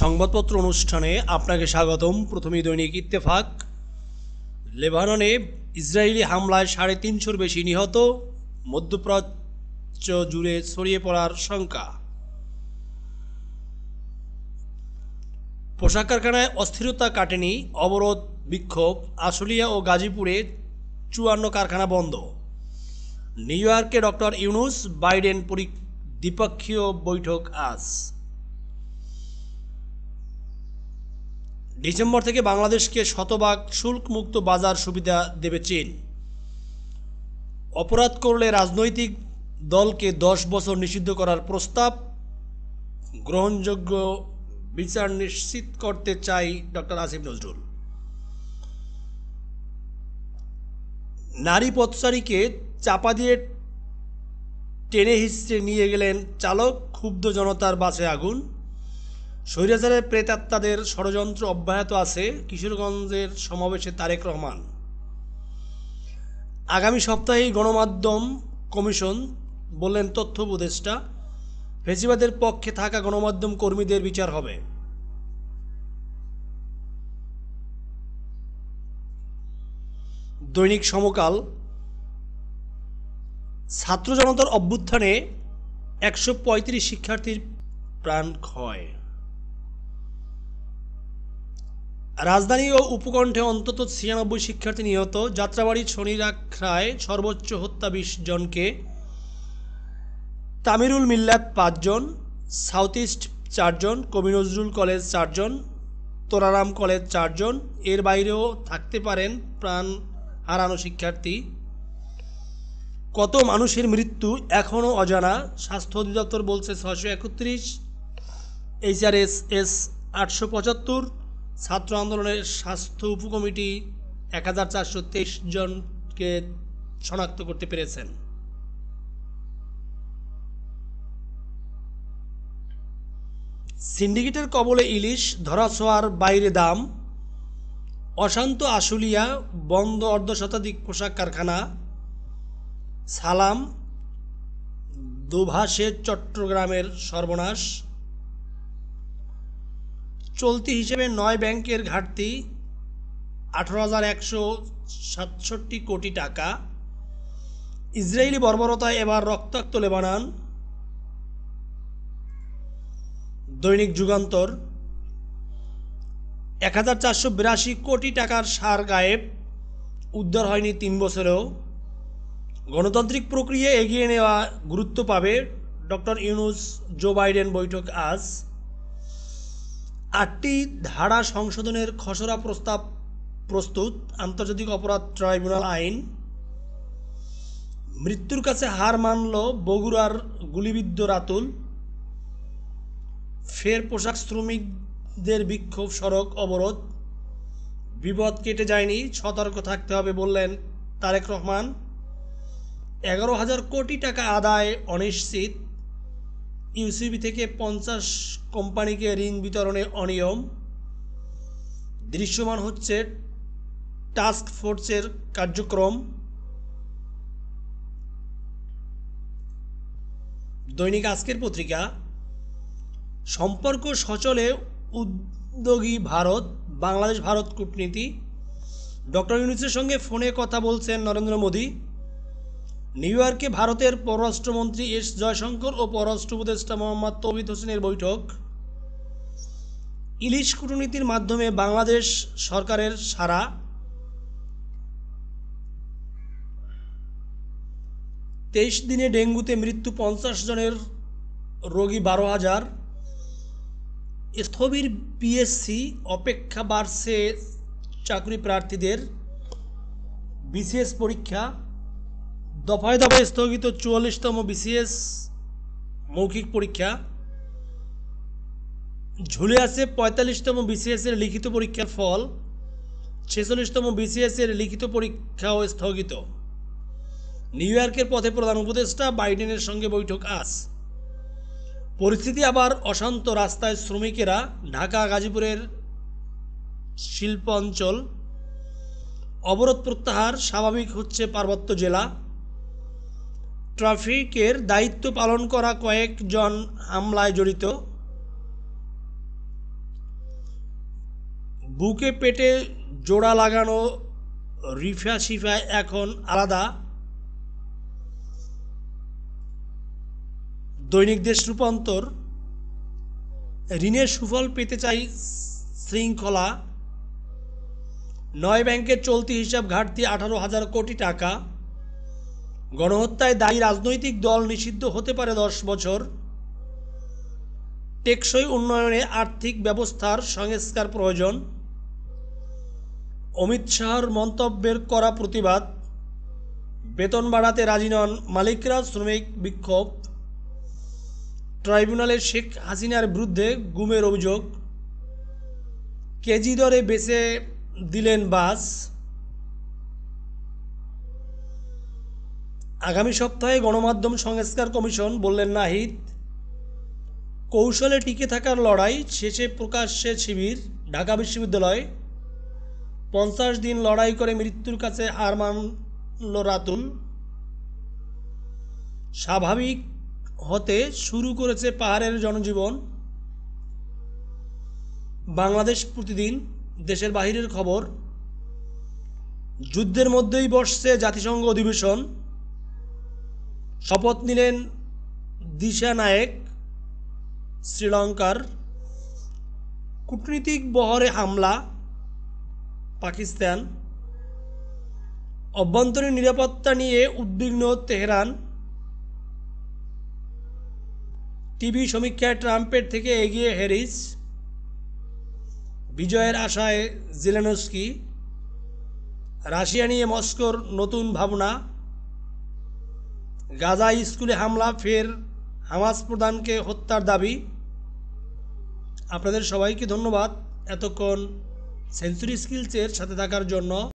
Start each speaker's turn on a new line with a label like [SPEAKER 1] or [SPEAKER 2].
[SPEAKER 1] সংবাদপত্র অনুষ্ঠানে আপনাকে স্বাগতম। প্রথমেই দৈনিক ইত্তেফাক। লেবাননে ইসরায়েলি হামলায় ৩৫০-র বেশি নিহত, মধ্যপ্রাচ্য জুড়ে ছড়িয়ে পড়ার শঙ্কা। পোশাক কারখানায় অস্থিরতা কাটেনি, অবরোধ বিক্ষোভ। আশুলিয়া ও গাজীপুরে ৫৪ কারখানা বন্ধ। নিউ ইয়র্কে ডক্টর ইউনূস বাইডেন দ্বিপক্ষীয় বৈঠক আজ। ডিসেম্বর থেকে বাংলাদেশকে শতভাগ শুল্কমুক্ত বাজার সুবিধা দেবে চীন। অপরাধ করলে রাজনৈতিক দলকে ১০ বছর নিষিদ্ধ করার প্রস্তাব। গ্রহণযোগ্য বিচার নিশ্চিত করতে চাই ডক্টর আসিফ নজরুল। নারী পথচারীকে চাপা দিয়ে টেনে হিঁচড়ে নিয়ে গেলেন চালক, ক্ষুব্ধ জনতার বাসে আগুন। স্বৈরাচারের প্রেতাত্মাদের ষড়যন্ত্র অব্যাহত আছে, কিশোরগঞ্জের সমাবেশে তারেক রহমান। আগামী সপ্তাহেই গণমাধ্যম কমিশন, বললেন তথ্য উপদেষ্টা। ফ্যাসিবাদের পক্ষে থাকা গণমাধ্যম কর্মীদের বিচার হবে। দৈনিক সমকাল। ছাত্র জনতার অভ্যুত্থানে ১৩৫ শিক্ষার্থীর প্রাণ ক্ষয়। রাজধানী ও উপকণ্ঠে অন্তত ৯৬ শিক্ষার্থী নিহত। যাত্রাবাড়ি শনিরাখায় সর্বোচ্চ হত্যা ২০ জনকে। তামিরুল মিল্লাত ৫ জন, সাউথ ইস্ট ৪ জন, কবি নজরুল কলেজ ৪ জন, তোরারাম কলেজ ৪ জন। এর বাইরেও থাকতে পারেন প্রাণ হারানো শিক্ষার্থী। কত মানুষের মৃত্যু এখনও অজানা। স্বাস্থ্য অধিদপ্তর বলছে ৬৩১, HRSS ৮৭৫। ছাত্র আন্দোলনের স্বাস্থ্য উপকমিটি ১৪২৩ জনকে শনাক্ত করতে পেরেছেন। সিন্ডিকেটের কবলে ইলিশ, ধরাছোঁয়ার বাইরে দাম। অশান্ত আশুলিয়া, বন্ধ অর্ধশতাধিক পোশাক কারখানা। সালাম, দোভাষে চট্টগ্রামের সর্বনাশ। চলতি হিসেবে ৯ ব্যাংকের ঘাটতি ১৮,১৬৭ কোটি টাকা। ইসরায়েলি বর্বরতায় এবার রক্তাক্ত লেবানন। দৈনিক যুগান্তর। ১,৪৮২ কোটি টাকার সার গায়েব, উদ্ধার হয়নি ৩ বছরেও। গণতান্ত্রিক প্রক্রিয়া এগিয়ে নেওয়া গুরুত্ব পাবে। ডক্টর ইউনূস জো বাইডেন বৈঠক আজ। ৮টি ধারা সংশোধনের খসড়া প্রস্তাব প্রস্তুত। আন্তর্জাতিক অপরাধ ট্রাইব্যুনাল আইন। মৃত্যুর কাছে হার মানল বগুড়ার গুলিবিদ্ধ রাতুল। ফের পোশাক শ্রমিকদের বিক্ষোভ, সড়ক অবরোধ। বিপদ কেটে যায়নি, সতর্ক থাকতে হবে বললেন তারেক রহমান। ১১,০০০ কোটি টাকা আদায় অনিশ্চিত। ইউসিবি থেকে ৫০ কোম্পানিকে ঋণ বিতরণে অনিয়ম। দৃশ্যমান হচ্ছে টাস্ক ফোর্সের কার্যক্রম। দৈনিক আজকের পত্রিকা। সম্পর্ক সচলে উদ্যোগী ভারত, বাংলাদেশ ভারত কূটনীতি। ডক্টর ইউনূসের সঙ্গে ফোনে কথা বলছেন নরেন্দ্র মোদী। নিউ ইয়র্কে ভারতের পররাষ্ট্রমন্ত্রী এস জয়শঙ্কর ও পররাষ্ট্র উপদেষ্টা মোহাম্মদ তৌহিদ হোসেনের বৈঠক। ইলিশ কূটনীতির মাধ্যমে বাংলাদেশ সরকারের সাড়া। তেইশ দিনে ডেঙ্গুতে মৃত্যু ৫০ জনের, রোগী ১২,০০০। স্থবির পিএসসি, অপেক্ষা বাড়ছে চাকরি প্রার্থীদের। বিসিএস পরীক্ষা দফায় দফায় স্থগিত ৪৪তম বিসিএস মৌখিক পরীক্ষা। ঝুলে আছে ৪৫তম বিসিএস এর লিখিত পরীক্ষার ফল। ৪৬তম বিসিএস এর লিখিত পরীক্ষাও স্থগিত। নিউ ইয়র্কের পথে প্রধান উপদেষ্টা, বাইডেনের সঙ্গে বৈঠক আজ। পরিস্থিতি আবার অশান্ত, রাস্তায় শ্রমিকেরা। ঢাকা গাজীপুরের শিল্প অঞ্চল। অবরোধ প্রত্যাহার, স্বাভাবিক হচ্ছে পার্বত্য জেলা। ট্রাফিকের দায়িত্ব পালন করা কয়েকজন হামলায় জড়িত। বুকে পেটে জোড়া লাগানো রিফা শিফা এখন আলাদা। দৈনিক দেশ রূপান্তর, ঋণের সুফল পেতে চাই শৃঙ্খলা। 9 ব্যাংকের চলতি হিসাব ঘাটতি 18,000 কোটি টাকা। গণহত্যায় দায়ী রাজনৈতিক দল নিষিদ্ধ হতে পারে 10 বছর। টেকসই উন্নয়নে আর্থিক ব্যবস্থার সংস্কার প্রয়োজন। অমিত শাহর মন্তব্যের কড়া প্রতিবাদ। বেতন বাড়াতে রাজি নন মালিকরা, শ্রমিক বিক্ষোভ। ট্রাইব্যুনালে শেখ হাসিনার বিরুদ্ধে গুমের অভিযোগ। কেজি দরে বেচে দিলেন বাস। আগামী সপ্তাহে গণমাধ্যম সংস্কার কমিশন, বললেন নাহিদ। কৌশলে টিকে থাকার লড়াই, শেষে প্রকাশ্যে শিবির। ঢাকা বিশ্ববিদ্যালয়, 50 দিন লড়াই করে মৃত্যুর কাছে হার মানল রাতুল। স্বাভাবিক হতে শুরু করেছে পাহাড়ের জনজীবন। বাংলাদেশ প্রতিদিন, দেশের বাহিরের খবর। যুদ্ধের মধ্যেই বসছে জাতিসংঘ অধিবেশন। শপথ নিলেন দিশা নায়েক শ্রীলঙ্কার। কূটনীতিক বহরে হামলা পাকিস্তান। অভ্যন্তরীণ নিরাপত্তা নিয়ে উদ্বিগ্ন তেহরান। টিভি সমীক্ষায় ট্রাম্পের থেকে এগিয়ে হ্যারিস। বিজয়ের আশায় জেলেনস্কি। রাশিয়া নিয়ে মস্কোর নতুন ভাবনা। গাজা স্কুলে হামলা, ফের হামাস প্রধানকে হত্যার দাবি। আপনাদের সবাইকে ধন্যবাদ এতক্ষণ সেঞ্চুরি স্কিলসের সাথে থাকার জন্য।